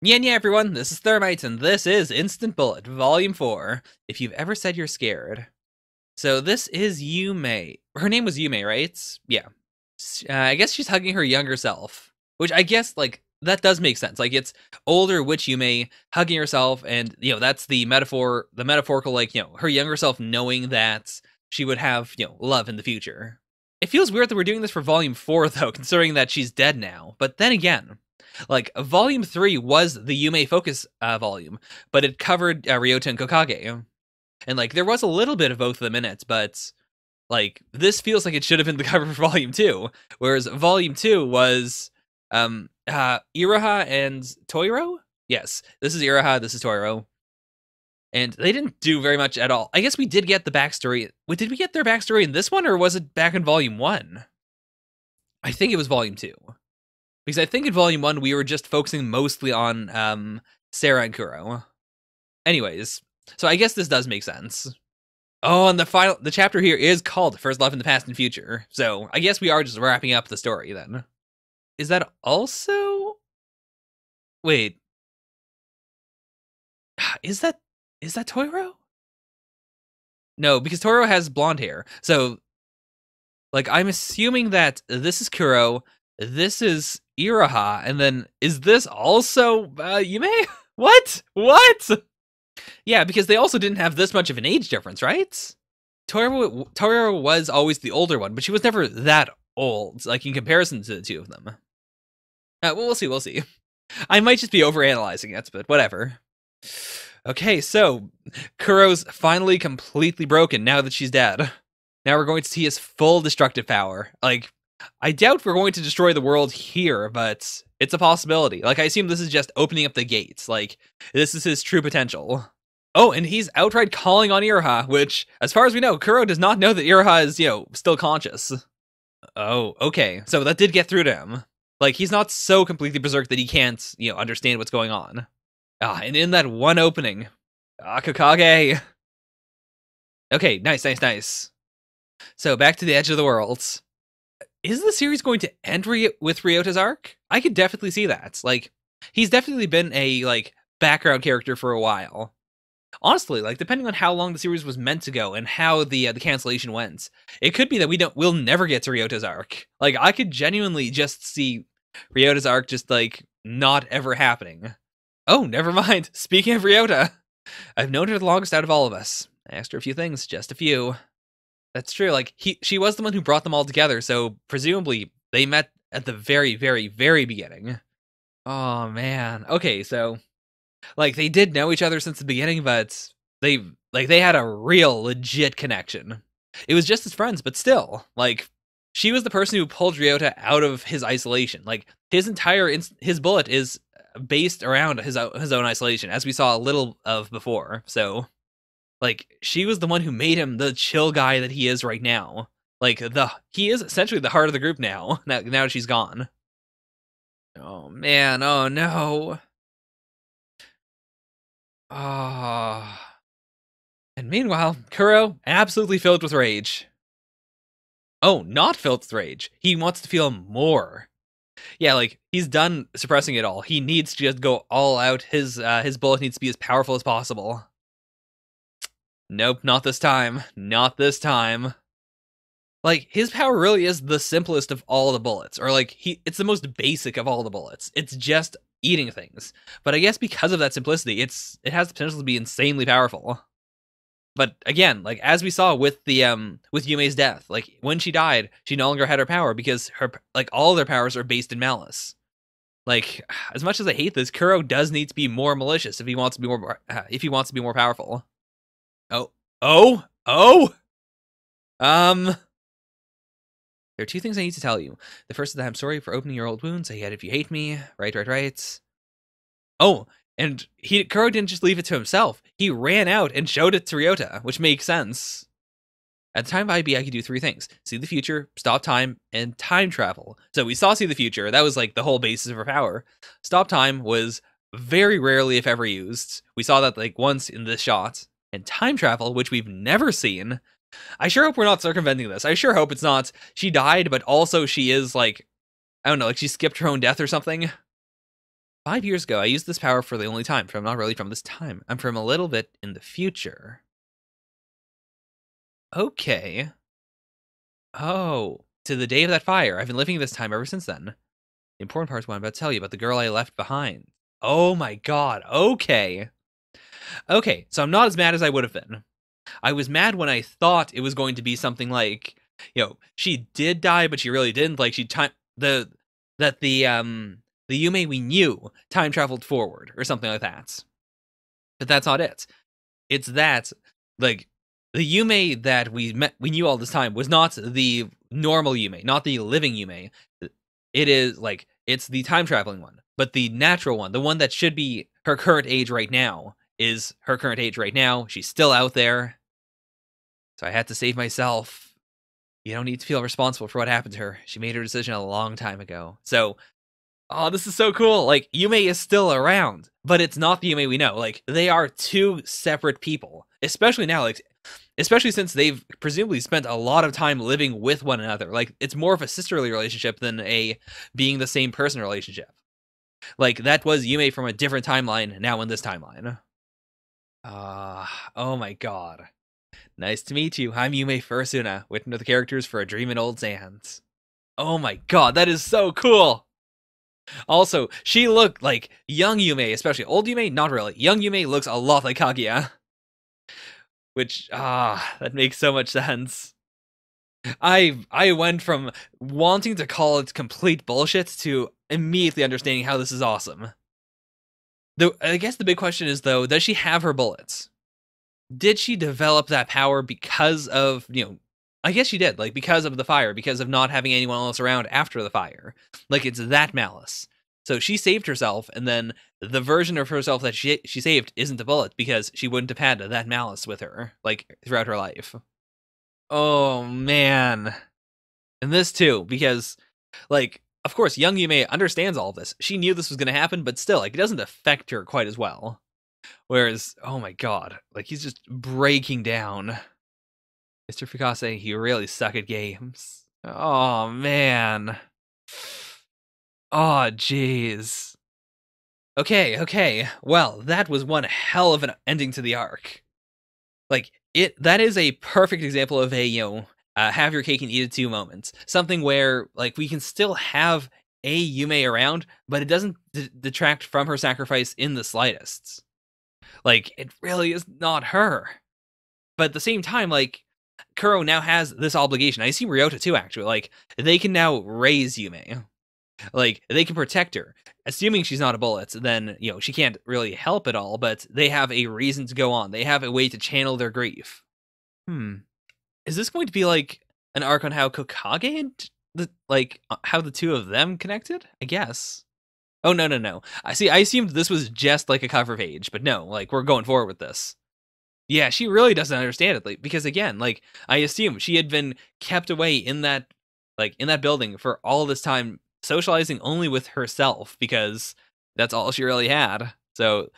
Yeah, everyone, this is Thermite, and this is Instant Bullet, Volume 4, if you've ever said you're scared. So this is Yume. Her name was Yume, right? Yeah. I guess she's hugging her younger self, which I guess, like, that does make sense. Like, it's older witch Yume hugging herself, and, that's the metaphorical, like, her younger self knowing that she would have, love in the future. It feels weird that we're doing this for Volume 4, though, considering that she's dead now. But then again, like, Volume 3 was the Yume Focus volume, but it covered Ryota and Kokage. And, like, there was a little bit of both of them in it, but, like, this feels like it should have been the cover for Volume 2, whereas Volume 2 was Iroha and Toiro? Yes, this is Iroha, this is Toiro. And they didn't do very much at all. I guess we did get the backstory. Wait, did we get their backstory in this one, or was it back in Volume 1? I think it was Volume 2. Because I think in Volume 1, we were just focusing mostly on Sarah and Kuro. Anyways, so I guess this does make sense. Oh, and the chapter here is called First Love in the Past and Future. So I guess we are just wrapping up the story then. Is that also... Wait. Is that Toiro? No, because Toiro has blonde hair. So, like, I'm assuming that this is Kuro, this is Iroha, and then is this also Yume? What? Yeah, because they also didn't have this much of an age difference, right? Toiro was always the older one, but she was never that old, like, in comparison to the two of them. Well, we'll see. I might just be overanalyzing it, but whatever. Okay, so Kuro's finally completely broken now that she's dead. Now we're going to see his full destructive power. Like, I doubt we're going to destroy the world here, but it's a possibility. Like, I assume this is just opening up the gates. Like, this is his true potential. Oh, and he's outright calling on Iroha, which, as far as we know, Kuro does not know that Iroha is, still conscious. Oh, okay. So that did get through to him. Like, he's not so completely berserk that he can't, understand what's going on. Ah, and in that one opening. Kokage! Okay, nice. So, back to the edge of the world. Is the series going to end with Ryota's arc? I could definitely see that. Like, he's definitely been a, like, background character for a while. Honestly, like, depending on how long the series was meant to go and how the cancellation went, it could be that we'll never get to Ryota's arc. Like, I could genuinely just see Ryota's arc just, like, not ever happening. Oh, never mind. Speaking of Ryota, I've known her the longest out of all of us. I asked her a few things, just a few. That's true. Like, she was the one who brought them all together, so presumably they met at the very, very, very beginning. Oh, man. Okay, so, like, they did know each other since the beginning, but they had a real, legit connection. It was just as friends, but still, like, she was the person who pulled Ryota out of his isolation. Like, his entire his bullet is based around his own isolation, as we saw a little of before. So, like, she was the one who made him the chill guy that he is right now. Like, he is essentially the heart of the group now she's gone. Oh, man. Oh, no. Ah. Oh. And meanwhile, Kuro, absolutely filled with rage. Oh, not filled with rage. He wants to feel more. Yeah, like, he's done suppressing it all. He needs to just go all out. His bullet needs to be as powerful as possible. Nope, not this time. Not this time. Like, his power really is the simplest of all the bullets. Or, like, it's the most basic of all the bullets. It's just eating things. But I guess because of that simplicity, it has the potential to be insanely powerful. But again, like, as we saw with the with Yume's death, like, when she died, she no longer had her power because all their powers are based in malice. Like, as much as I hate this, Kuro does need to be more malicious if he wants to be more powerful. Oh. There are two things I need to tell you. The first is that I'm sorry for opening your old wounds. I get if you hate me. Right. Oh, and Kuro didn't just leave it to himself. He ran out and showed it to Ryota, which makes sense. At the time of IB, I could do three things. See the future, stop time, and time travel. So we saw see the future. That was, like, the whole basis of her power. Stop time was very rarely, if ever, used. We saw that, like, once in this shot. And time travel, which we've never seen. I sure hope we're not circumventing this. I sure hope it's not she died, but also she is, like, I don't know, like, she skipped her own death or something. 5 years ago, I used this power for the only time. I'm not really from this time. I'm from a little bit in the future. Okay. Oh, to the day of that fire. I've been living this time ever since then. The important part is what I'm about to tell you about the girl I left behind. Oh my god. Okay. Okay, so I'm not as mad as I would have been. I was mad when I thought it was going to be something like, she did die, but she really didn't. Like the Yume we knew time traveled forward or something like that. But that's not it. It's that, like, the Yume that we knew all this time was not the normal Yume, not the living Yume. It is like it's the time traveling one, but the natural one, the one that should be her current age right now, is her current age right now. She's still out there. So I had to save myself. You don't need to feel responsible for what happened to her. She made her decision a long time ago. So, oh, this is so cool. Like, Yume is still around, but it's not the Yume we know. Like, they are two separate people, especially now, like, especially since they've presumably spent a lot of time living with one another. Like, it's more of a sisterly relationship than a being the same person relationship. Like, that was Yume from a different timeline, now in this timeline. Oh my god. Nice to meet you. I'm Yume Fursuna, with the characters for A Dream in Old Sands. Oh my god, that is so cool! Also, she looked like young Yume, especially old Yume, not really. Young Yume looks a lot like Kaguya. Which, that makes so much sense. I went from wanting to call it complete bullshit to immediately understanding how this is awesome. Though, I guess the big question is, though, does she have her bullets? Did she develop that power because of, I guess she did, like, because of the fire, because of not having anyone else around after the fire. Like, it's that malice. So she saved herself, and then the version of herself that she saved isn't a bullet, because she wouldn't have had that malice with her, like, throughout her life. Oh, man. And this, too, because, like, of course, young Yume understands all of this. She knew this was going to happen, but still, like, it doesn't affect her quite as well. Whereas, oh my god, like, he's just breaking down. Mr. Fukase, you really suck at games. Oh, man. Oh, jeez. Okay. Well, that was one hell of an ending to the arc. Like, that is a perfect example of a, have your cake and eat it too moment. Something where, like, we can still have a Yume around, but it doesn't detract from her sacrifice in the slightest. Like, it really is not her. But at the same time, like, Kuro now has this obligation. I see Ryota too, actually. Like, they can now raise Yume. Like, they can protect her. Assuming she's not a bullet, then, she can't really help at all, but they have a reason to go on. They have a way to channel their grief. Is this going to be, like, an arc on how Kokage and, how the two of them connected? I guess. Oh, no. I assumed this was just, like, a cover page, but no, like, we're going forward with this. Yeah, she really doesn't understand it, like, because, again, like, I assume she had been kept away in that building for all this time, socializing only with herself, because that's all she really had. So,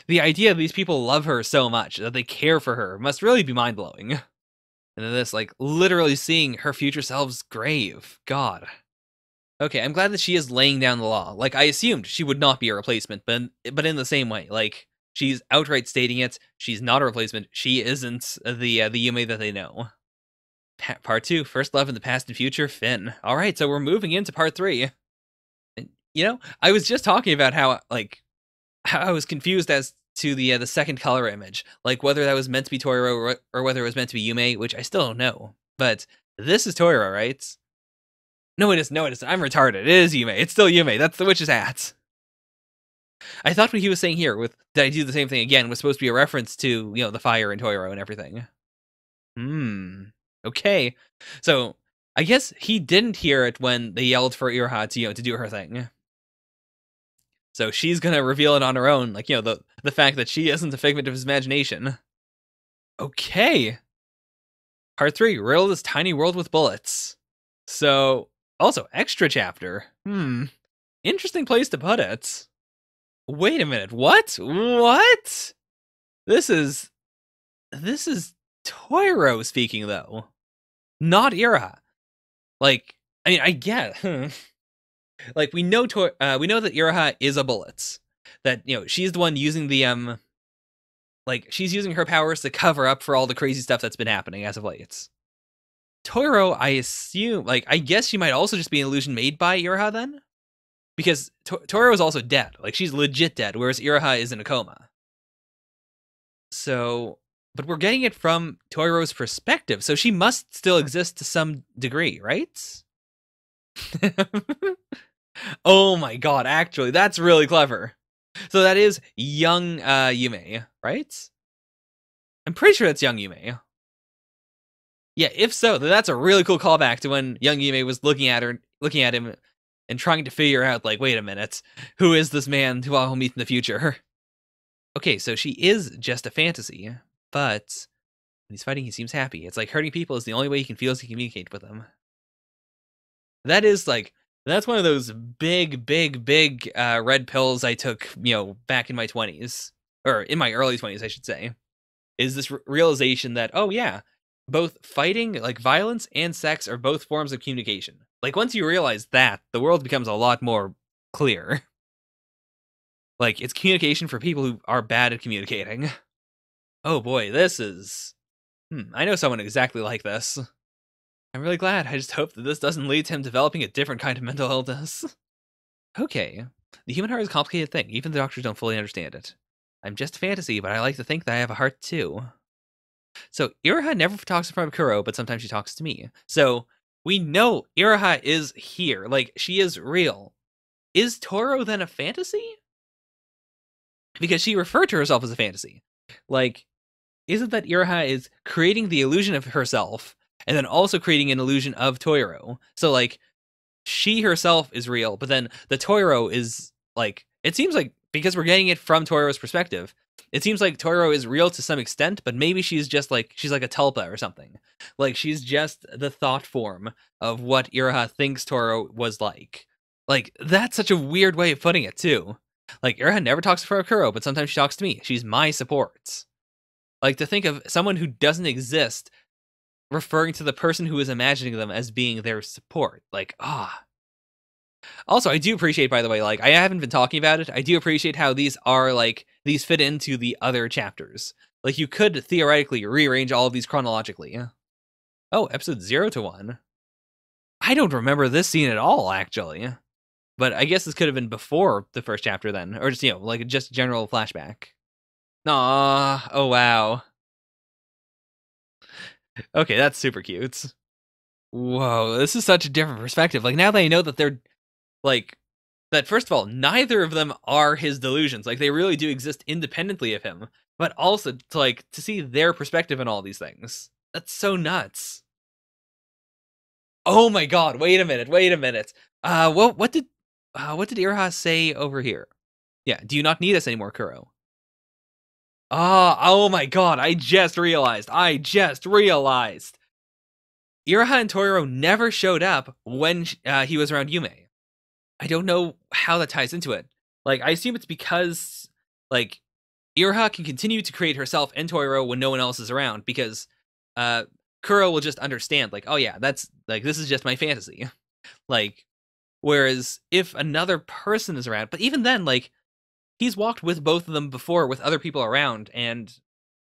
the idea these people love her so much, that they care for her, must really be mind-blowing. And then this, like, literally seeing her future self's grave. God. Okay, I'm glad that she is laying down the law. Like, I assumed she would not be a replacement, but in the same way, like, she's outright stating it. She's not a replacement. She isn't the Yume that they know. Part 2, First Love in the Past and Future, Finn. All right, so we're moving into Part 3. And, I was just talking about how I was confused as to the second color image, like whether that was meant to be Toiro or whether it was meant to be Yume, which I still don't know. But this is Toiro, right? No, it isn't. I'm retarded. It is Yume. It's still Yume. That's the witch's hat. I thought what he was saying here with "did I do the same thing again" was supposed to be a reference to, the fire in Toiro and everything. Okay. So, I guess he didn't hear it when they yelled for Iroha to do her thing. So she's gonna reveal it on her own, like, the fact that she isn't a figment of his imagination. Okay. Part 3, Riddle This Tiny World with Bullets. So, also, extra chapter. Interesting place to put it. Wait a minute, what? What? This is Toiro speaking, though. Not Iroha. Like, I mean, I get Like we know we know that Iroha is a bullet. That she's the one using the like she's using her powers to cover up for all the crazy stuff that's been happening as of late. Toiro, I assume, like I guess she might also just be an illusion made by Iroha then, because Toiro is also dead. Like she's legit dead, whereas Iroha is in a coma. So, but we're getting it from Toiro's perspective, so she must still exist to some degree, right? Oh my god, actually, that's really clever. So that is young Yume, right? I'm pretty sure that's young Yume. Yeah, if so, then that's a really cool callback to when young Yume was looking at him, and trying to figure out, like, wait a minute, who is this man who I'll meet in the future? Okay, so she is just a fantasy, but when he's fighting, he seems happy. It's like hurting people is the only way he can feel to communicate with them. That is like, that's one of those big red pills I took, back in my 20s, or in my early 20s, I should say. Is this realization that, oh yeah, both fighting, like violence and sex, are both forms of communication. Like once you realize that, the world becomes a lot more clear. Like it's communication for people who are bad at communicating. Oh boy, this is... I know someone exactly like this. I'm really glad. I just hope that this doesn't lead to him developing a different kind of mental illness. Okay. The human heart is a complicated thing. Even the doctors don't fully understand it. I'm just a fantasy, but I like to think that I have a heart too. So Iroha never talks in front of Kuro, but sometimes she talks to me. So we know Iroha is here. Like, she is real. Is Toro then a fantasy? Because she referred to herself as a fantasy. Like, isn't that Iroha is creating the illusion of herself and then also creating an illusion of Toiro? So, like, she herself is real, but then the Toiro is, like, it seems like, because we're getting it from Toiro's perspective, it seems like Toiro is real to some extent, but maybe she's just like, she's like a tulpa or something. Like, she's just the thought form of what Iroha thinks Toro was like. Like, that's such a weird way of putting it, too. Like, Iroha never talks to Kuro, but sometimes she talks to me. She's my support. Like, to think of someone who doesn't exist referring to the person who is imagining them as being their support. Like, Also, I do appreciate, by the way, like, I haven't been talking about it. I do appreciate how these are, like, these fit into the other chapters. Like, you could theoretically rearrange all of these chronologically. Oh, episode 0 to 1. I don't remember this scene at all, actually. But I guess this could have been before the first chapter then. Or just, like, just general flashback. Aw, oh wow. Okay, that's super cute. Whoa, this is such a different perspective. Like, now that I know that they're, like, that first of all, neither of them are his delusions. Like, they really do exist independently of him. But also, to see their perspective on all these things. That's so nuts. Oh my god, wait a minute. What did Iroha say over here? Yeah, do you not need us anymore, Kuro? Oh my god, I just realized. Iroha and Toiro never showed up when he was around Yume. I don't know how that ties into it. Like, I assume it's because, like, Iroha can continue to create herself and Toiro when no one else is around, because Kuro will just understand, like, oh yeah, that's, like, this is just my fantasy. Like, whereas if another person is around, but even then, like, he's walked with both of them before with other people around, and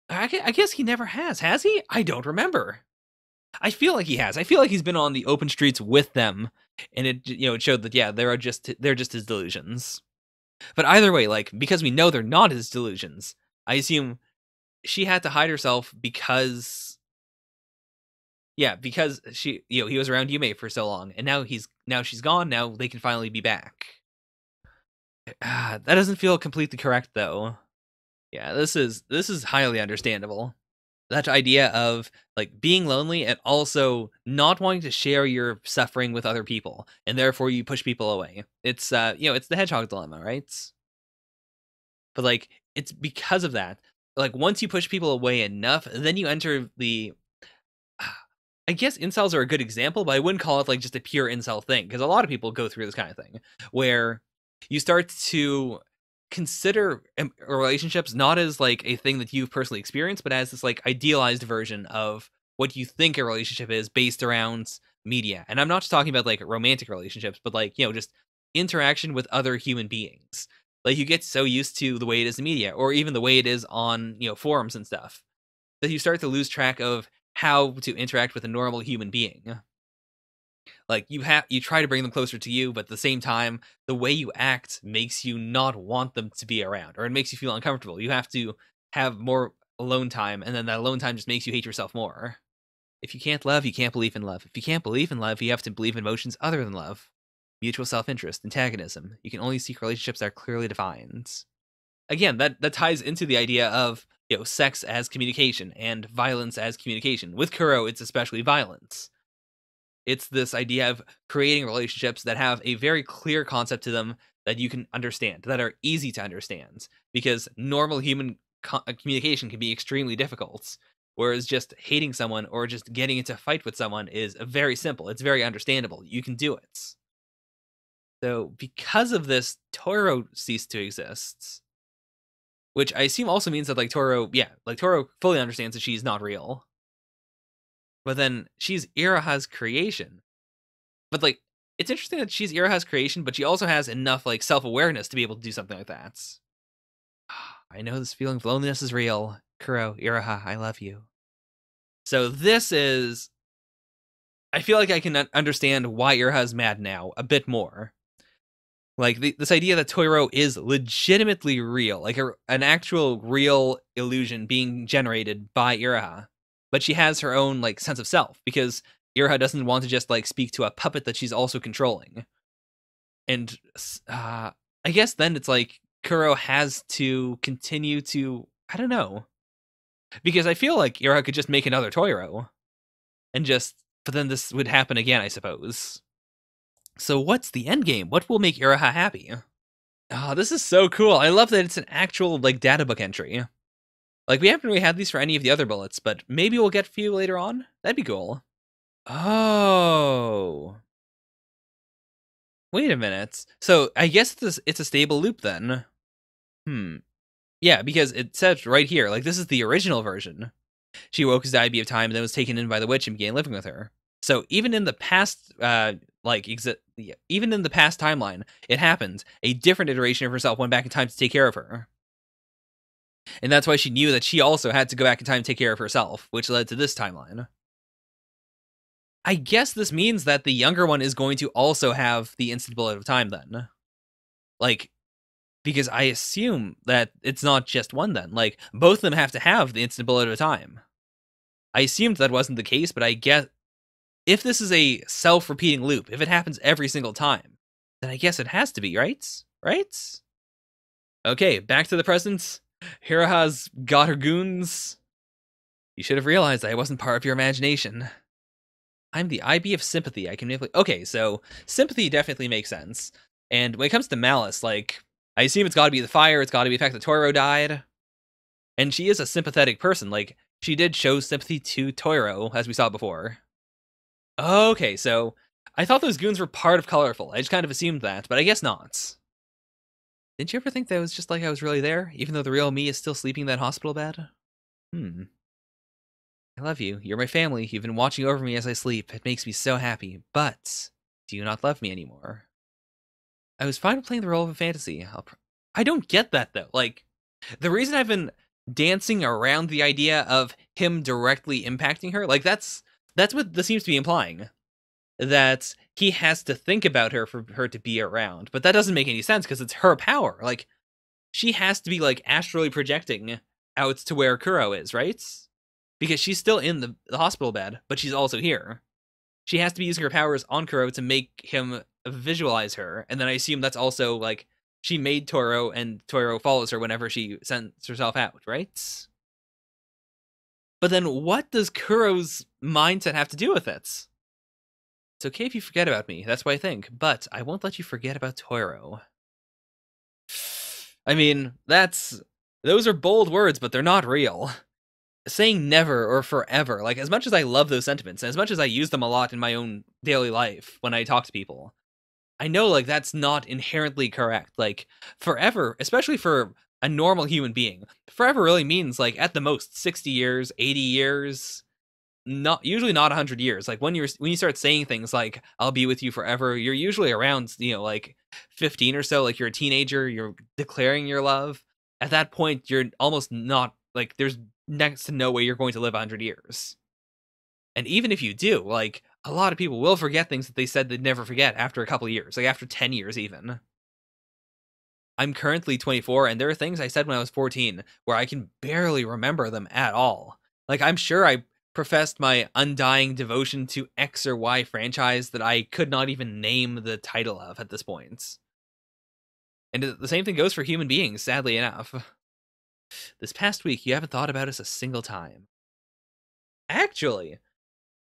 I guess he never has he? I don't remember. I feel like he has. I feel like he's been on the open streets with them, and it showed that, yeah, they're just his delusions. But either way, like, because we know they're not his delusions, I assume she had to hide herself because, yeah, because he was around Yume for so long, and now she's gone. Now they can finally be back. That doesn't feel completely correct, though. Yeah, this is highly understandable. That idea of, like, being lonely and also not wanting to share your suffering with other people, and therefore you push people away. It's it's the hedgehog dilemma, right? But, like, it's because of that. Like, once you push people away enough, then you enter the... I guess incels are a good example, but I wouldn't call it, like, just a pure incel thing, because a lot of people go through this kind of thing, where you start to consider relationships not as, like, a thing that you've personally experienced, but as this, like, idealized version of what you think a relationship is based around media. And I'm not just talking about, like, romantic relationships, but, like, just interaction with other human beings. Like, you get so used to the way it is in media, or even the way it is on, forums and stuff, that you start to lose track of how to interact with a normal human being. Like, you try to bring them closer to you, but at the same time, the way you act makes you not want them to be around, or it makes you feel uncomfortable. You have to have more alone time, and then that alone time just makes you hate yourself more. If you can't love, you can't believe in love. If you can't believe in love, you have to believe in emotions other than love. Mutual self-interest, antagonism. You can only seek relationships that are clearly defined. Again, that ties into the idea of, sex as communication and violence as communication. With Kuro, it's especially violence. It's this idea of creating relationships that have a very clear concept to them that you can understand, that are easy to understand, because normal human communication can be extremely difficult, whereas just hating someone or just getting into a fight with someone is very simple. It's very understandable. You can do it. So because of this, Toru ceased to exist, which I assume also means that Toru fully understands that she's not real. But then she's Iraha's creation. But it's interesting that she's Iraha's creation, but she also has enough self-awareness to be able to do something like that. I know this feeling of loneliness is real. Kuro, Iraha, I love you. So this is, I feel like I can understand why Iraha's mad now a bit more. Like, this idea that Toru is legitimately real, like an actual real illusion being generated by Iraha. But she has her own sense of self, because Iraha doesn't want to just speak to a puppet that she's also controlling. And I guess then it's Kuro has to continue to, I don't know, because I feel like Iraha could just make another Toru, but then this would happen again, I suppose. So what's the end game? What will make Iraha happy? Oh, this is so cool. I love that it's an actual data book entry. We haven't really had these for any of the other bullets, but maybe we'll get a few later on. That'd be cool. Oh. Wait a minute. So I guess it's a stable loop then. Yeah, because it says right here, this is the original version. She woke as the IB of time and then was taken in by the witch and began living with her. So even in the past, even in the past timeline, it happened. A different iteration of herself went back in time to take care of her. And that's why she knew that she also had to go back in time to take care of herself, which led to this timeline. I guess this means that the younger one is going to also have the instant bullet of time then. Because I assume that it's not just one then. Both of them have to have the instant bullet of time. I assumed that wasn't the case, but I guess if this is a self-repeating loop, if it happens every single time, then I guess it has to be, right? Right? Okay, back to the present. Iraha's got her goons. You should have realized I wasn't part of your imagination. I'm the IB of sympathy. I can manipulate. Okay, so sympathy definitely makes sense. And when it comes to malice, I assume it's got to be the fire. It's got to be the fact that Toru died. And she is a sympathetic person. She did show sympathy to Toru, as we saw before. Okay, so I thought those goons were part of Colorful. I just kind of assumed that, but I guess not. Didn't you ever think that it was just I was really there, even though the real me is still sleeping in that hospital bed? I love you. You're my family. You've been watching over me as I sleep. It makes me so happy. But do you not love me anymore? I was fine with playing the role of a fantasy. I don't get that, though. The reason I've been dancing around the idea of him directly impacting her, that's what this seems to be implying. That he has to think about her for her to be around. But that doesn't make any sense, because it's her power. She has to be, astrally projecting out to where Kuro is, right? Because she's still in the hospital bed, but she's also here. She has to be using her powers on Kuro to make him visualize her. And then I assume that's also, she made Toru, and Toru follows her whenever she sends herself out, right? But then what does Kuro's mindset have to do with it? It's okay if you forget about me, that's what I think, but I won't let you forget about Toru. I mean, those are bold words, but they're not real. Saying never or forever, as much as I love those sentiments, and as much as I use them a lot in my own daily life when I talk to people, I know, that's not inherently correct. Forever, especially for a normal human being, forever really means, at the most, 60 years, 80 years. usually not 100 years. Like when you start saying things like "I'll be with you forever," you're usually around like 15 or so. Like you're a teenager, you're declaring your love. At that point, you're almost not like there's next to no way you're going to live 100 years. And even if you do, like a lot of people will forget things that they said they'd never forget after a couple of years, like after 10 years even. I'm currently 24, and there are things I said when I was 14 where I can barely remember them at all. Like, I'm sure I professed my undying devotion to X or Y franchise that I could not even name the title of at this point. And the same thing goes for human beings, sadly enough. This past week, you haven't thought about us a single time. Actually,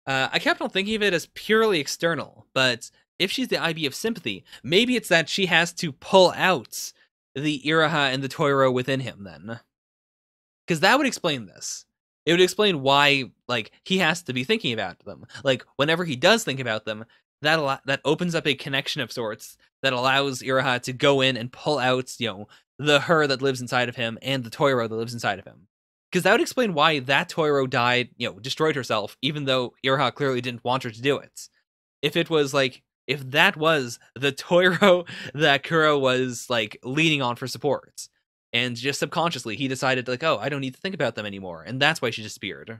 I kept on thinking of it as purely external, but if she's the IB of sympathy, maybe it's that she has to pull out the Iroha and the Toiro within him then. Because that would explain this. It would explain why, like, he has to be thinking about them. Like, whenever he does think about them, that opens up a connection of sorts that allows Iroha to go in and pull out, the her that lives inside of him and the Toiro that lives inside of him. Because that would explain why that Toiro died, destroyed herself, even though Iroha clearly didn't want her to do it. If it was like, if that was the Toiro that Kuro was like leaning on for support, and just subconsciously he decided like, oh, I don't need to think about them anymore, and that's why she disappeared.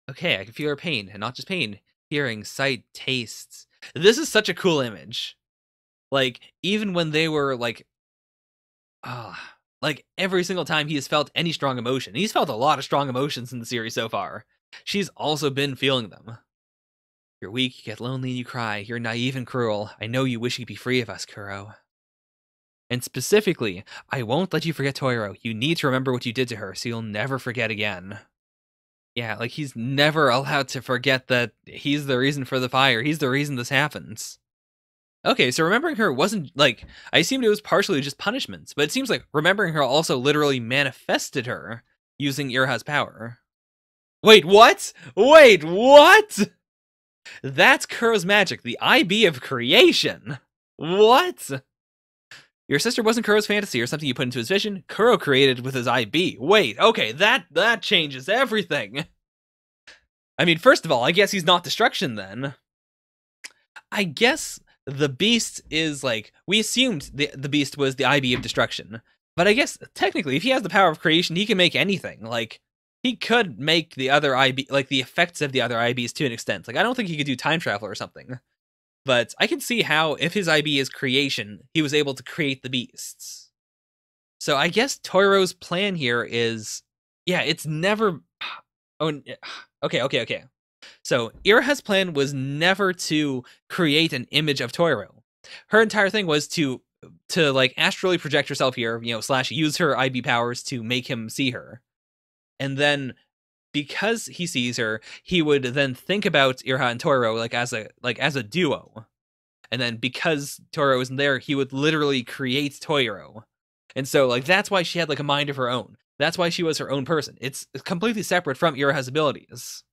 Okay, I can feel her pain, and not just pain, hearing, sight, tastes. This is such a cool image. Like, even when they were like, like every single time he has felt any strong emotion, he's felt a lot of strong emotions in the series so far. She's also been feeling them. You're weak, you get lonely, and you cry. You're naive and cruel. I know you wish you'd be free of us, Kuro. And specifically, I won't let you forget Toiro. You need to remember what you did to her, so you'll never forget again. Yeah, like he's never allowed to forget that he's the reason for the fire. He's the reason this happens. Okay, so remembering her wasn't, like, I assumed it was partially just punishments, but it seems like remembering her also literally manifested her using Iroha's power. Wait, what? Wait, what? That's Kuro's magic, the IB of creation. What? Your sister wasn't Kuro's fantasy or something you put into his vision. Kuro created with his IB. Wait, okay, that changes everything. I mean, first of all, I guess he's not destruction then. I guess the beast is like, we assumed the beast was the IB of destruction. But I guess technically, if he has the power of creation, he can make anything. Like, he could make the other IB, like the effects of the other IBs to an extent. Like, I don't think he could do time travel or something. But I can see how, if his IB is creation, he was able to create the beasts. So I guess Toiro's plan here is, yeah, it's never, oh, okay. So Iroha's plan was never to create an image of Toiro. Her entire thing was to like astrally project herself here, / use her IB powers to make him see her. And then because he sees her, he would then think about Iroha and Toiro as a duo. And then because Toiro isn't there, he would literally create Toiro. And so like that's why she had like a mind of her own. That's why she was her own person. It's completely separate from Iroha's abilities.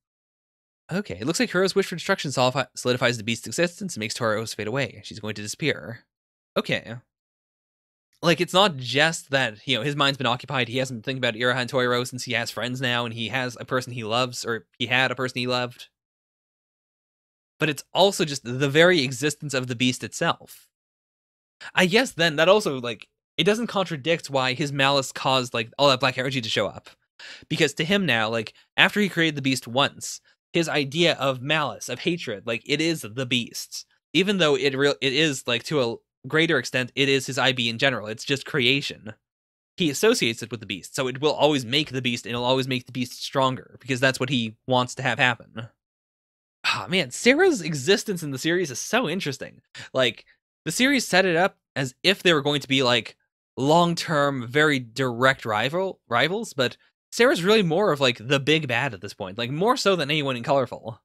Okay, it looks like Kuro's wish for destruction solidifies the beast's existence and makes Toiro's fade away. She's going to disappear. Okay. Like, it's not just that, his mind's been occupied. He hasn't been thinking about Iroha and Toiro since he has friends now, and he has a person he loves, or he had a person he loved. But it's also just the very existence of the beast itself. I guess then that also, like, it doesn't contradict why his malice caused, like, all that black energy to show up. Because to him now, like, after he created the beast once, his idea of malice, of hatred, like, it is the beast. Even though it is, like, to a greater extent, it is his IB in general. It's just creation. He associates it with the beast, so it will always make the beast, and it'll always make the beast stronger, because that's what he wants to have happen. Ah, man, Sarah's existence in the series is so interesting. Like, the series set it up as if they were going to be, like, long-term, very direct rivals, but Sarah's really more of, like, the big bad at this point. Like, more so than anyone in Colorful.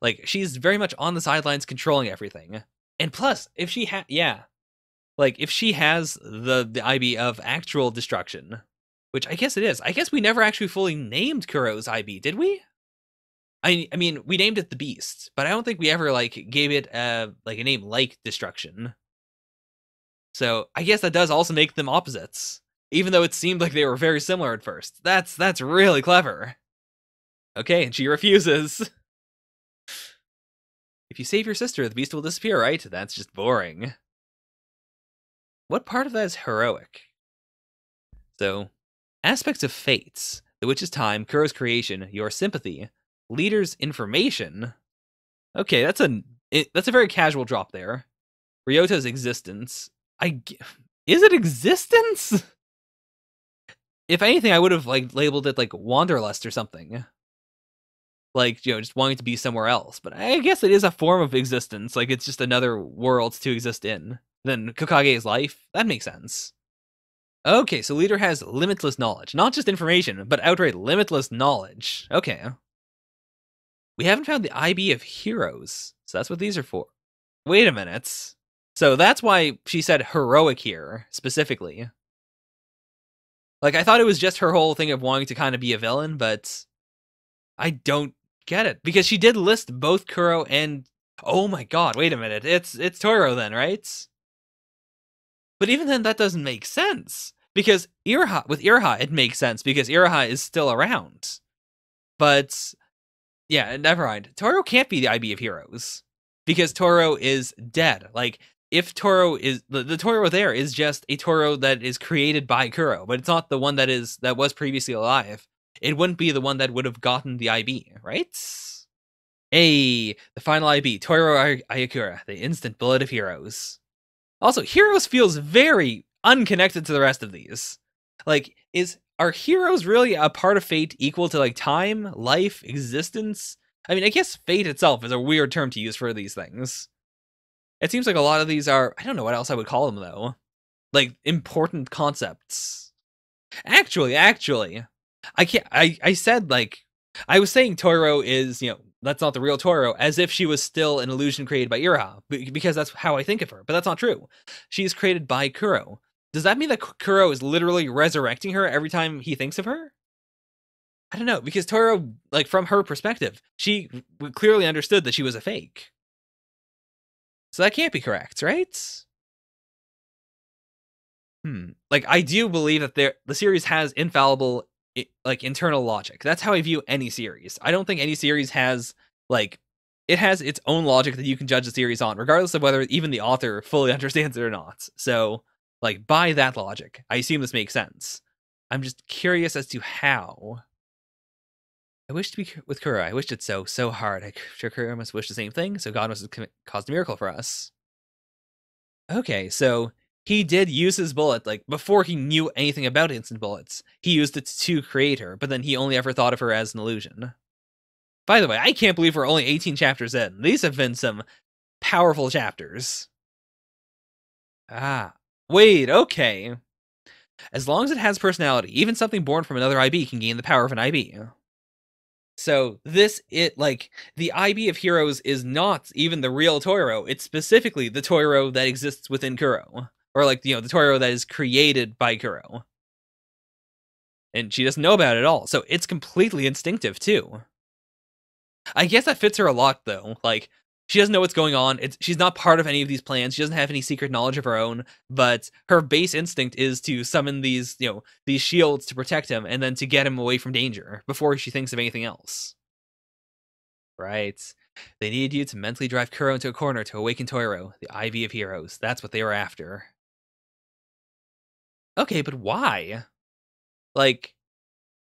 Like, she's very much on the sidelines controlling everything. And plus, if she if she has the IB of actual destruction, which I guess it is. I guess we never actually fully named Kuro's IB, did we? I mean, we named it the Beast, but I don't think we ever like gave it a name like destruction. So I guess that does also make them opposites, even though it seemed like they were very similar at first. That's really clever. Okay, and she refuses. If you save your sister, the beast will disappear, right? That's just boring. What part of that is heroic? So, aspects of fates. The witch's time, Kuro's creation, your sympathy, leader's information. Okay, that's a very casual drop there. Ryota's existence. Is it existence? If anything, I would have like labeled it like wanderlust or something. Like, just wanting to be somewhere else. But I guess it is a form of existence. Like, it's just another world to exist in. Then Kokage's life? That makes sense. Okay, so leader has limitless knowledge. Not just information, but outright limitless knowledge. Okay. We haven't found the IB of heroes. So that's what these are for. Wait a minute. So that's why she said heroic here, specifically. Like, I thought it was just her whole thing of wanting to kind of be a villain, but I don't get it. Because she did list both Kuro and... Oh my god, wait a minute. It's Toiro then, right? But even then, that doesn't make sense. Because with Iroha, it makes sense, because Iroha is still around. But, yeah, never mind. Toiro can't be the IB of heroes. Because Toiro is dead. Like, if Toiro is... The Toiro there is just a Toiro that is created by Kuro, but it's not the one that was previously alive. It wouldn't be the one that would have gotten the IB, right? Hey, the final IB, Toiro Ayakura, the instant bullet of heroes. Also, heroes feels very unconnected to the rest of these. Like, are heroes really a part of fate equal to, like, time, life, existence? I mean, I guess fate itself is a weird term to use for these things. It seems like a lot of these are, I don't know what else I would call them, though. Like, important concepts. Actually, I said, like, I was saying Toiro is, that's not the real Toiro, as if she was still an illusion created by Iroha, because that's how I think of her, but that's not true. She is created by Kuro. Does that mean that Kuro is literally resurrecting her every time he thinks of her? I don't know, because Toiro, like, from her perspective, she clearly understood that she was a fake. So that can't be correct, right? Like, I do believe that the series has infallible, like, internal logic. That's how I view any series. I don't think any series has, like, it has its own logic that you can judge the series on, regardless of whether even the author fully understands it or not. So, like, by that logic, I assume this makes sense. I'm just curious as to how. I wish to be with Kuro. I wished it so hard. I'm sure Kuro must wish the same thing, so God must have caused a miracle for us. Okay, so he did use his bullet, like, before he knew anything about instant bullets. He used it to create her, but then he only ever thought of her as an illusion. By the way, I can't believe we're only 18 chapters in. These have been some powerful chapters. Ah, wait, okay. As long as it has personality, even something born from another IB can gain the power of an IB. So the IB of heroes is not even the real Toiro. It's specifically the Toiro that exists within Kuro. Or, like, the Toiro that is created by Kuro. And she doesn't know about it at all, so it's completely instinctive, too. I guess that fits her a lot, though. Like, she doesn't know what's going on. She's not part of any of these plans. She doesn't have any secret knowledge of her own, but her base instinct is to summon these shields to protect him, and then to get him away from danger, before she thinks of anything else. Right. They needed you to mentally drive Kuro into a corner to awaken Toiro, the IB of heroes. That's what they were after. Okay, but why? Like,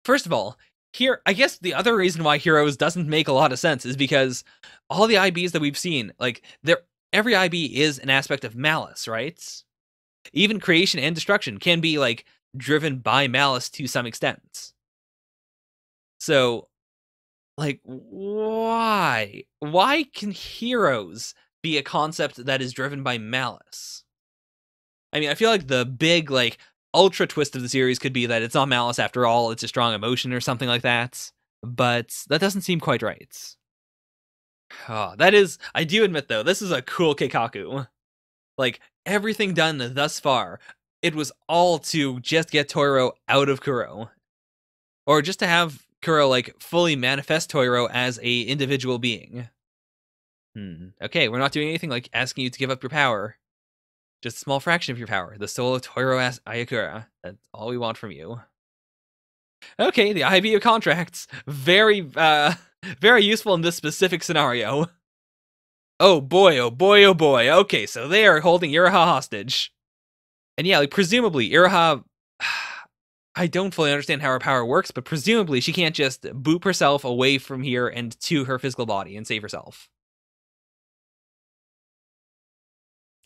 first of all, here, I guess the other reason why Heroes doesn't make a lot of sense is because all the IBs that we've seen, like, every IB is an aspect of malice, right? Even creation and destruction can be, like, driven by malice to some extent. So, like, why? Why can heroes be a concept that is driven by malice? I mean, I feel like the big, like, ultra twist of the series could be that it's not malice after all, it's a strong emotion or something like that. But that doesn't seem quite right. Oh, I do admit though, this is a cool Keikaku. Like, everything done thus far, it was all to just get Toiro out of Kuro. Or just to have Kuro, like, fully manifest Toiro as a individual being. Okay, we're not doing anything like asking you to give up your power. Just a small fraction of your power. The soul of Toiro Ayakura. That's all we want from you. Okay, the IB of contracts. Very, very useful in this specific scenario. Oh boy, oh boy, oh boy. Okay, so they are holding Iraha hostage. And yeah, like, presumably, Iraha... I don't fully understand how her power works, but presumably she can't just boop herself away from here and to her physical body and save herself.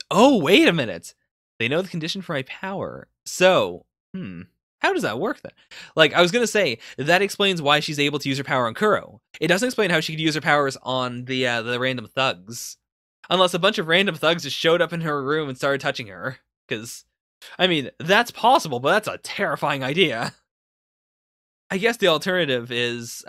Oh, wait a minute. They know the condition for my power. So, how does that work then? Like, I was gonna say, that explains why she's able to use her power on Kuro. It doesn't explain how she could use her powers on the random thugs. Unless a bunch of random thugs just showed up in her room and started touching her. Because, I mean, that's possible, but that's a terrifying idea. I guess the alternative is,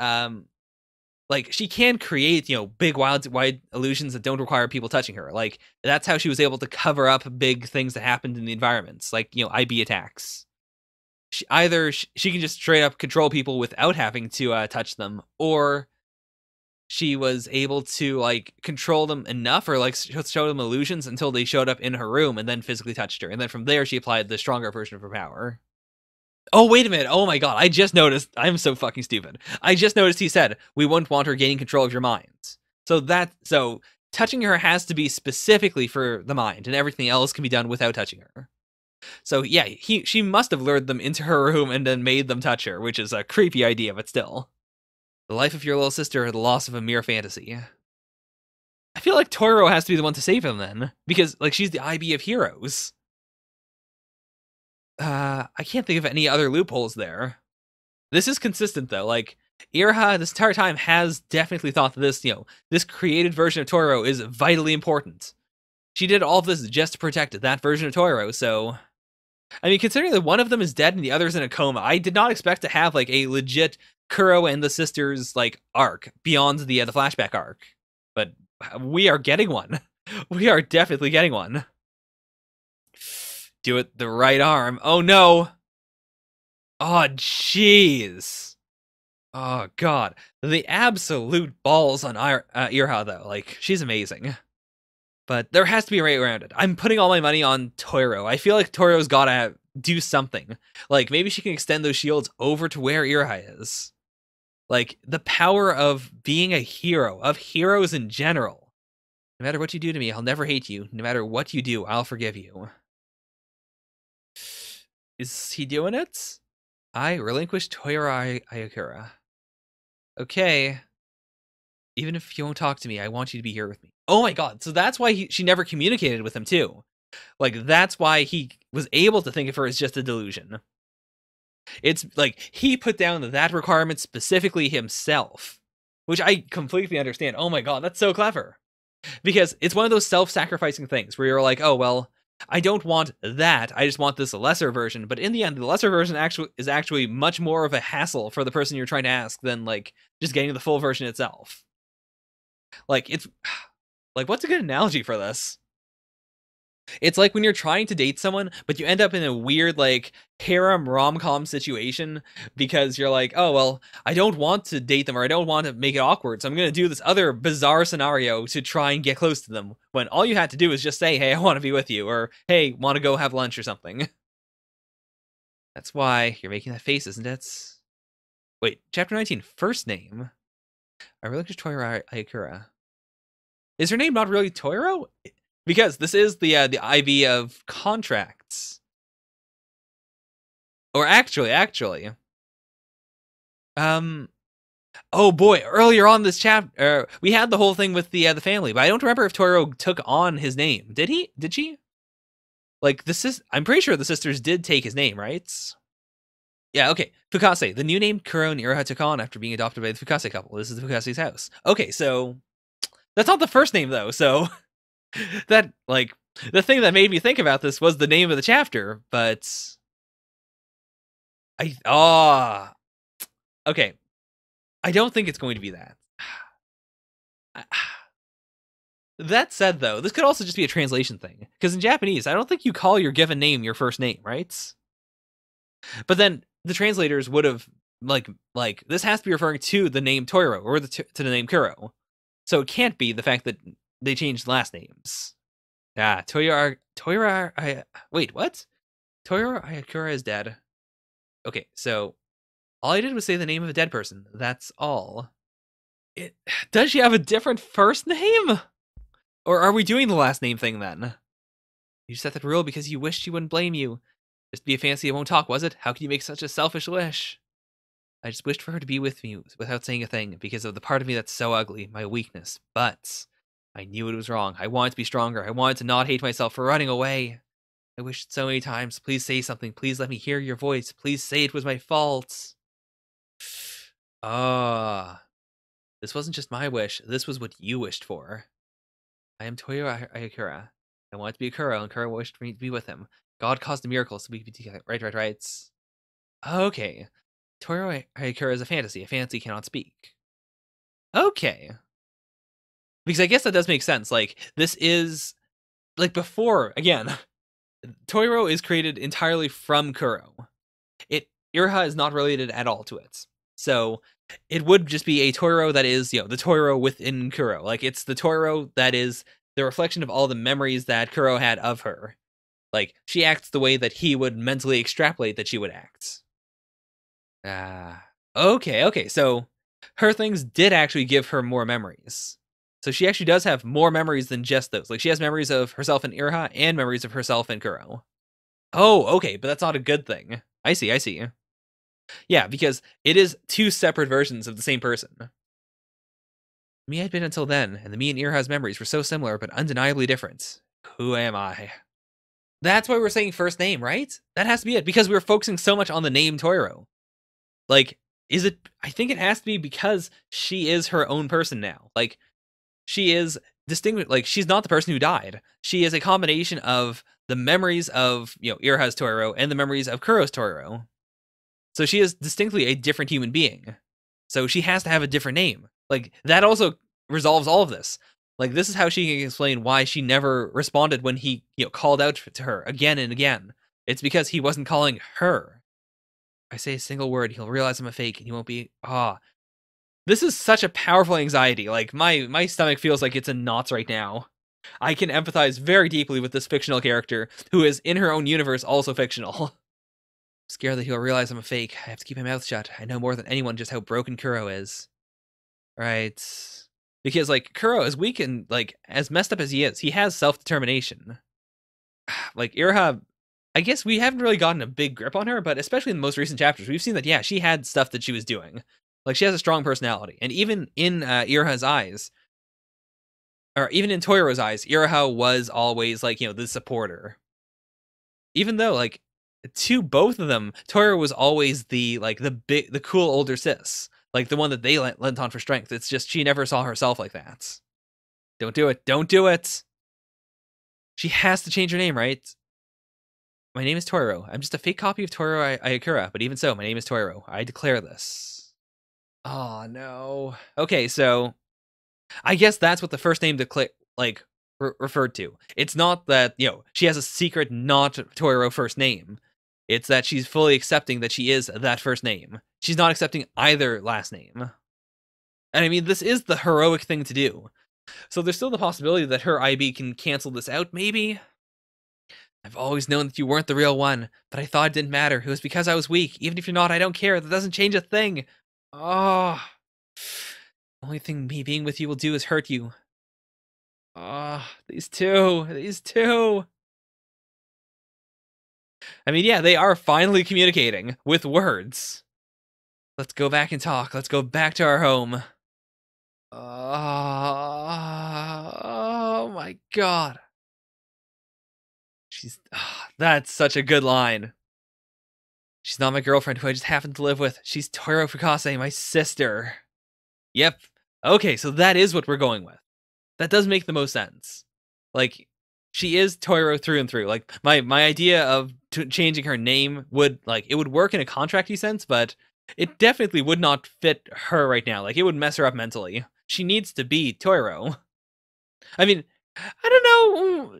like, she can create, big, wide illusions that don't require people touching her. Like, that's how she was able to cover up big things that happened in the environments, like, IB attacks. She can just straight up control people without having to touch them, or she was able to, like, control them enough, or, like, show them illusions until they showed up in her room and then physically touched her. And then from there, she applied the stronger version of her power. Oh, wait a minute. Oh my god. I just noticed. I'm so fucking stupid. I just noticed he said, we wouldn't want her gaining control of your mind. So touching her has to be specifically for the mind, and everything else can be done without touching her. So yeah, she must have lured them into her room and then made them touch her, which is a creepy idea, but still. The life of your little sister or the loss of a mere fantasy. I feel like Toiro has to be the one to save him then, because, like, she's the IB of heroes. I can't think of any other loopholes there. This is consistent though. Like, Iraha this entire time has definitely thought that this created version of Toiro is vitally important. She did all of this just to protect that version of Toiro, so... I mean, considering that one of them is dead and the other's in a coma, I did not expect to have, like, a legit Kuro and the sisters, like, arc beyond the flashback arc. But we are getting one. We are definitely getting one. Do it the right arm. Oh no! Oh, jeez. Oh, God. The absolute balls on Iraha, though. Like, she's amazing. But there has to be a way around it. I'm putting all my money on Toiro. I feel like Toiro's gotta do something. Like, maybe she can extend those shields over to where Iraha is. Like, the power of being a hero, of heroes in general. No matter what you do to me, I'll never hate you. No matter what you do, I'll forgive you. Is he doing it? I relinquish Toiro Ayakura. Okay. Even if you won't talk to me, I want you to be here with me. Oh my god, so that's why she never communicated with him too. Like, that's why he was able to think of her as just a delusion. It's like, he put down that requirement specifically himself. Which I completely understand. Oh my god, that's so clever. Because it's one of those self-sacrificing things where you're like, oh, well, I don't want that. I just want this lesser version. But in the end, the lesser version is actually much more of a hassle for the person you're trying to ask than, like, just getting the full version itself. Like, it's... Like, what's a good analogy for this? It's like when you're trying to date someone, but you end up in a weird, like, harem rom-com situation because you're like, oh, well, I don't want to date them or I don't want to make it awkward, so I'm going to do this other bizarre scenario to try and get close to them, when all you had to do is just say, hey, I want to be with you, or hey, want to go have lunch or something. That's why you're making that face, isn't it? Wait, Chapter 19, first name? I really just Toiro Ayakura. Is her name not really Toiro? Because this is the IB of contracts. Or actually. Oh boy, earlier on this chapter, we had the whole thing with the family, but I don't remember if Toiro took on his name. Did he? Did she? Like, I'm pretty sure the sisters did take his name, right? Yeah, okay. Fukase, the new name Kuro and Iraha took on after being adopted by the Fukase couple. This is the Fukase's house. Okay, so that's not the first name though, so that, like, the thing that made me think about this was the name of the chapter, but okay. I don't think it's going to be that. That said, though, this could also just be a translation thing, because in Japanese, I don't think you call your given name your first name, right? But then the translators would have, like, this has to be referring to the name Toiro, or to the name Kuro. So it can't be the fact that they changed last names. Ah, wait, what? Toiro Ayakura is dead. Okay, so All I did was say the name of a dead person. That's all. Does she have a different first name? Or are we doing the last name thing then? You set that rule because you wished she wouldn't blame you. Just be a fancy and won't talk, was it? How could you make such a selfish wish? I just wished for her to be with me without saying a thing because of the part of me that's so ugly, my weakness. But I knew it was wrong. I wanted to be stronger. I wanted to not hate myself for running away. I wished so many times. Please say something. Please let me hear your voice. Please say it was my fault. Ah. This wasn't just my wish. This was what you wished for. I am Toyo Ayakura. I wanted to be a Kuro, and Kuro wished for me to be with him. God caused a miracle so we could be together. Right. Okay. Toyo Ayakura is a fantasy. A fantasy cannot speak. Okay. Because I guess that does make sense. Like, this is... Like, before, again, Toiro is created entirely from Kuro. Iroha is not related at all to it. So, it would just be a Toiro that is, the Toiro within Kuro. Like, it's the Toiro that is the reflection of all the memories that Kuro had of her. Like, she acts the way that he would mentally extrapolate that she would act. Okay, so her things did actually give her more memories. So she actually does have more memories than just those. Like, she has memories of herself in Iroha and memories of herself in Kuro. Oh, okay, but that's not a good thing. I see. Yeah, because it is two separate versions of the same person. Me had been until then, and the me and Iroha's memories were so similar, but undeniably different. Who am I? That's why we're saying first name, right? That has to be it, because we were focusing so much on the name Toiro. Like, is it... I think it has to be because she is her own person now. Like, she is distinguished. Like, she's not the person who died. She is a combination of the memories of, Iroha's Toiro and the memories of Kuro's Toiro. So she is distinctly a different human being. So she has to have a different name. Like, that also resolves all of this. Like, this is how she can explain why she never responded when he, called out to her again and again. It's because he wasn't calling her. If I say a single word, he'll realize I'm a fake and he won't be... This is such a powerful anxiety. Like, my stomach feels like it's in knots right now. I can empathize very deeply with this fictional character, who is, in her own universe, also fictional. Scared that he'll realize I'm a fake. I have to keep my mouth shut. I know more than anyone just how broken Kuro is. Right. Because, like, Kuro, as weak and, like, as messed up as he is, he has self-determination. Like, Iroha... I guess we haven't really gotten a big grip on her, but especially in the most recent chapters, we've seen that, yeah, she had stuff that she was doing. Like, she has a strong personality. And even in Iroha's eyes, or even in Toiro's eyes, Iroha was always, like, the supporter. Even though, like, to both of them, Toiro was always the cool older sis. Like, the one that they lent on for strength. It's just she never saw herself like that. Don't do it. Don't do it! She has to change her name, right? My name is Toiro. I'm just a fake copy of Toiro Ayakura, but even so, my name is Toiro. I declare this. Oh, no. Okay, so... I guess that's what the first name referred to. It's not that, she has a secret not Toiro first name. It's that she's fully accepting that she is that first name. She's not accepting either last name. And I mean, this is the heroic thing to do. So there's still the possibility that her IB can cancel this out, maybe? I've always known that you weren't the real one, but I thought it didn't matter. It was because I was weak. Even if you're not, I don't care. That doesn't change a thing. Oh... The only thing me being with you will do is hurt you. These two. I mean, yeah, they are finally communicating with words. Let's go back and talk. Let's go back to our home. Oh my god. That's such a good line. She's not my girlfriend who I just happened to live with. She's Toiro Fukase, my sister. Yep. Okay, so that is what we're going with. That does make the most sense. Like, she is Toiro through and through. Like, my idea of changing her name would, it would work in a contracty sense, but it definitely would not fit her right now. Like, it would mess her up mentally. She needs to be Toiro. I mean, I don't know.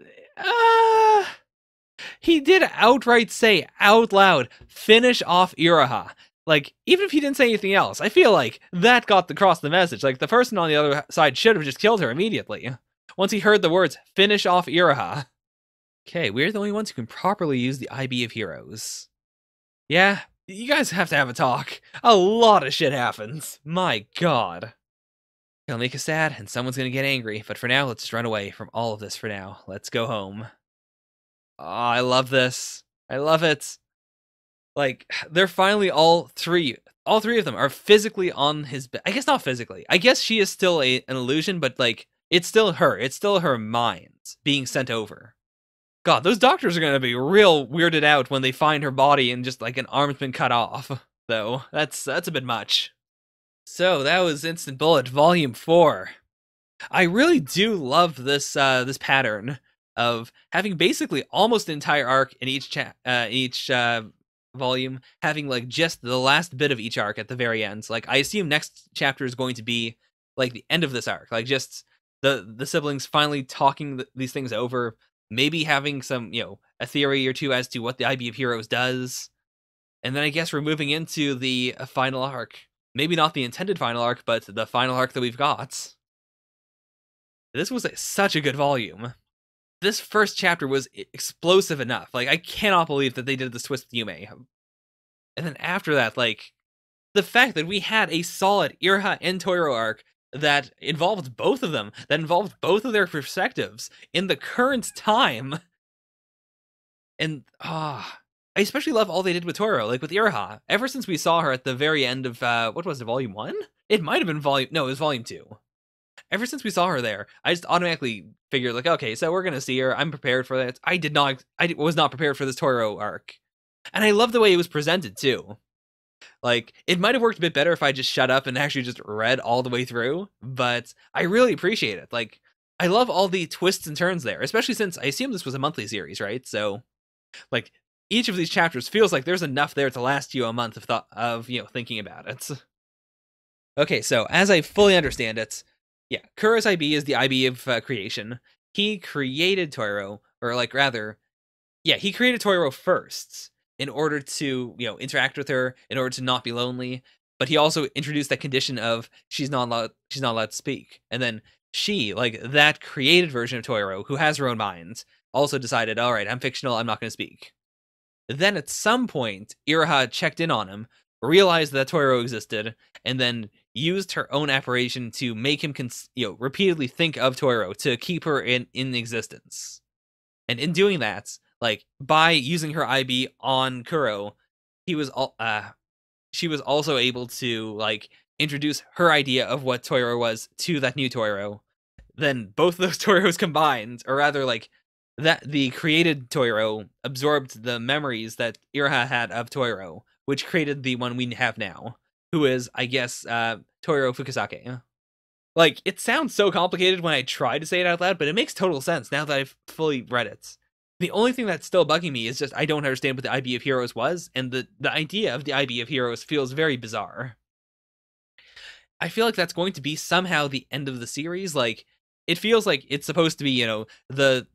He did outright say, out loud, finish off Iroha. Like, even if he didn't say anything else, I feel like that got across the message. Like, the person on the other side should have just killed her immediately. Once he heard the words, finish off Iroha. Okay, we're the only ones who can properly use the IB of heroes. Yeah, You guys have to have a talk. A lot of shit happens. My god. It'll make us sad, and someone's gonna get angry. But for now, let's just run away from all of this for now. Let's go home. Oh, I love this. I love it. Like, they're finally all three of them are physically on his bed. I guess not physically. I guess she is still an illusion, but like, it's still her. It's still her mind being sent over. God, those doctors are gonna be real weirded out when they find her body and just like an arm's been cut off. Though that's a bit much. So that was Instant Bullet Volume 4. I really do love this this pattern of having basically almost an entire arc in each volume, having like just the last bit of each arc at the very end. Like I assume next chapter is going to be like the end of this arc, like just the siblings finally talking these things over, maybe having some a theory or two as to what the IB of Heroes does, and then I guess we're moving into the final arc. Maybe not the intended final arc, but the final arc that we've got. This was such a good volume. This first chapter was explosive enough. Like, I cannot believe that they did this twist with Yume. And then after that, like, the fact that we had a solid Iroha and Toiro arc that involved both of them, that involved both of their perspectives in the current time. And, I especially love all they did with Toiro, like with Iroha. Ever since we saw her at the very end of, what was it, Volume 1? It might have been no, it was Volume 2. Ever since we saw her there, I just automatically figured, like, okay, so we're gonna see her. I'm prepared for that. I was not prepared for this Toiro arc. And I love the way it was presented, too. Like, it might have worked a bit better if I just shut up and actually just read all the way through, but I really appreciate it. Like, I love all the twists and turns there, especially since I assume this was a monthly series, right? So, like, each of these chapters feels like there's enough there to last you a month of thinking about it. Okay, so as I fully understand it, yeah, Kuro's IB is the IB of creation. He created Toiro, or like rather, yeah, he created Toiro first in order to interact with her, in order to not be lonely. But he also introduced that condition of she's not allowed to speak, and then she, like that created version of Toiro, who has her own mind, also decided, all right, I'm fictional, I'm not going to speak. Then at some point, Iroha checked in on him, realized that Toiro existed, and then used her own apparition to make him repeatedly think of Toiro to keep her in existence. And in doing that, like by using her IB on Kuro, she was also able to like introduce her idea of what Toiro was to that new Toiro. Then both of those Toiros combined, or rather like that the created Toiro absorbed the memories that Iroha had of Toiro, which created the one we have now, who is, I guess, Toiro Fukasake. Like, it sounds so complicated when I try to say it out loud, but it makes total sense now that I've fully read it. The only thing that's still bugging me is just I don't understand what the IB of Heroes was, and the idea of the IB of Heroes feels very bizarre. I feel like that's going to be somehow the end of the series. Like, it feels like it's supposed to be, the